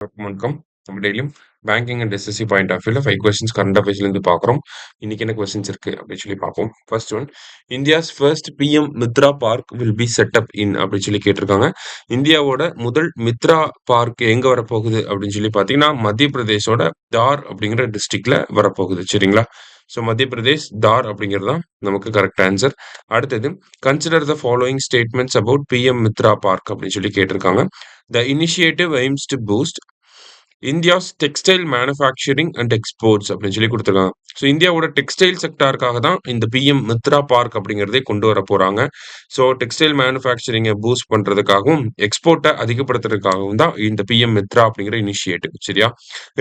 வணக்கம். நம்ம டெய்லியும் banking and SSC point of வியூல 5 கொஸ்டின்ஸ் கரண்ட் அஃபேர்ஸ்லேருந்து பார்க்குறோம். இன்னைக்கு என்ன கொஸ்டின்ஸ் இருக்கு அப்படின்னு சொல்லி பார்ப்போம். First one, India's first PM Mitra park will be set up in அப்படின்னு சொல்லி கேட்டிருக்காங்க. இந்தியாவோட முதல் மித்ரா பார்க் எங்க வரப்போகுது அப்படின்னு சொல்லி பார்த்தீங்கன்னா மத்திய பிரதேஷோட தார் அப்படிங்கிற டிஸ்ட்ரிக்ட்ல வரப்போகுது. சரிங்களா? ஸோ மத்திய பிரதேஷ் தார் அப்படிங்கிறது தான் நமக்கு கரெக்ட் ஆன்சர். அடுத்தது, consider the following statements about PM Mitra park அப்படின்னு சொல்லி கேட்டிருக்காங்க. The initiative aims to boost India's textile manufacturing and exports அப்படின்னு சொல்லி கொடுத்துருக்காங்க. ஸோ இந்தியாவோட டெக்ஸ்டைல் செக்டாருக்காக தான் இந்த பிஎம் மித்ரா பார்க் அப்படிங்கிறதே கொண்டு வர போறாங்க. ஸோ டெக்ஸ்டைல் மேனுஃபேக்சரிங்கை பூஸ்ட் பண்றதுக்காகவும் எக்ஸ்போர்ட்டை அதிகப்படுத்துறதுக்காகவும் தான் இந்த பிஎம் மித்ரா அப்படிங்கிற இனிஷியேட்டிவ். சரியா?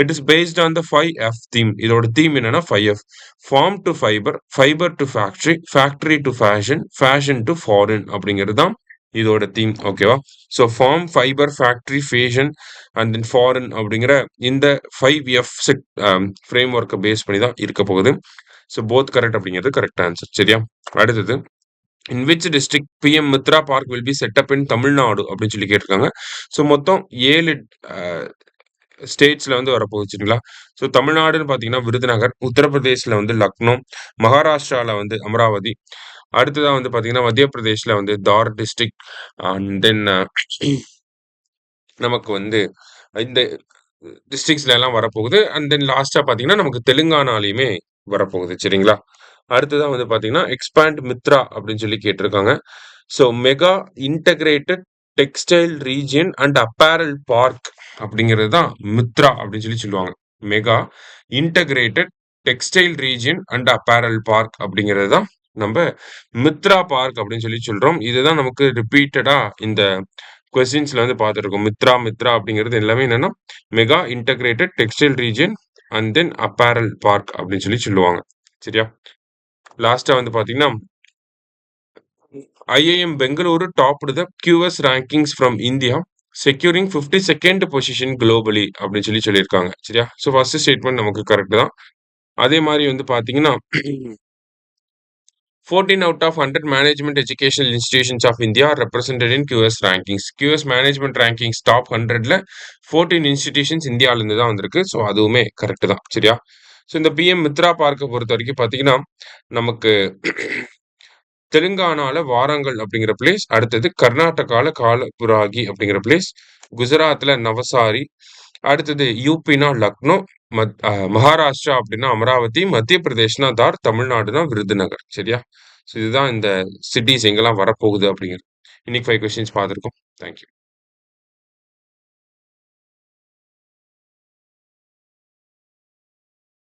It is based on the 5F theme. இதோட தீம் என்னன்னா 5F: farm to fibre, fibre to factory, factory to fashion, fashion to foreign அப்படிங்கிறது தான் இதோட தீம். ஓகேவா? So farm, fibre, factory, fashion and then foreign அப்படிங்கிற இந்த 5F set frame ஒர்க்கை base பண்ணி தான் இருக்க போகுது. ஸோ போத் கரெக்ட் அப்படிங்கிறது கரெக்ட் ஆன்சர். சரியா? அடுத்தது, in which district PM Mitra park will be set up in Tamil Nadu அப்படின்னு சொல்லி கேட்டிருக்காங்க. ஸோ மொத்தம் 7 ஸ்டேட்ஸ்ல வந்து வரப்போகுது. சரிங்களா? ஸோ தமிழ்நாடுன்னு பார்த்தீங்கன்னா விருதுநகர், உத்தரப்பிரதேசில் வந்து லக்னோ, மகாராஷ்டிரால வந்து அமராவதி, அடுத்ததா வந்து பார்த்தீங்கன்னா மத்திய பிரதேஷ்ல வந்து தார் டிஸ்ட்ரிக்ட், அண்ட் தென் நமக்கு வந்து இந்த டிஸ்ட்ரிக்ட்ஸ்ல எல்லாம் வரப்போகுது. அண்ட் தென் லாஸ்டா பார்த்தீங்கன்னா நமக்கு தெலுங்கானாலையுமே வரப்போகுது. சரிங்களா? அடுத்ததா வந்து பார்த்தீங்கன்னா எக்ஸ்பேண்ட் மித்ரா அப்படின்னு சொல்லி கேட்டிருக்காங்க. So mega integrated textile region and apparel park அப்படிங்கிறது தான் மித்ரா அப்படின்னு சொல்லி சொல்லுவாங்க. Mega integrated textile region and apparel park அப்படிங்கிறது தான் நம்ம மித்ரா பார்க் அப்படின்னு சொல்லி சொல்றோம். இதுதான் நமக்கு ரிப்பீட்டடா இந்த கொஸ்டின்ஸ்ல வந்து பார்த்துருக்கோம். மித்ரா மித்ரா அப்படிங்கிறது எல்லாமே என்னன்னா mega integrated textile region and then apparel park அப்படின்னு சொல்லி சொல்லுவாங்க. சரியா? லாஸ்டா வந்து பாத்தீங்கன்னா IIM Bengaluru topped the QS rankings from India, securing 52nd position globally அப்படின்னு சொல்லி சொல்லியிருக்காங்க. சரியா? ஸோ ஃபர்ஸ்ட் ஸ்டேட்மெண்ட் நமக்கு கரெக்ட் தான். அதே மாதிரி வந்து பாத்தீங்கன்னா 14 out of 100 management educational institutions of India are represented in QS rankings. QS management rankings top 100ல 14 institutions இந்தியால இருந்து தான் வந்திருக்கு. ஸோ அதுவுமே கரெக்ட் தான். சரியா? ஸோ இந்த பிஎம் மித்ரா பார்க்கை பொறுத்த வரைக்கும் பார்த்தீங்கன்னா நமக்கு தெலுங்கானால வாரங்கல் அப்படிங்கிற பிளேஸ், அடுத்தது கர்நாடகால காலபுராகி அப்படிங்கிற பிளேஸ், குஜராத்ல நவசாரி, அடுத்தது யூபினா லக்னோ, மகாராஷ்டிரா அப்படின்னா அமராவதி, மத்திய பிரதேஷ்னா தார், தமிழ்நாடுனா விருதுநகர். சரியா? ஸோ இதுதான் இந்த சிட்டிஸ் எங்கெல்லாம் வரப்போகுது அப்படிங்கிறது. இன்னைக்கு 5 கொஸ்டின்ஸ் பார்த்துருக்கோம். தேங்க்யூ.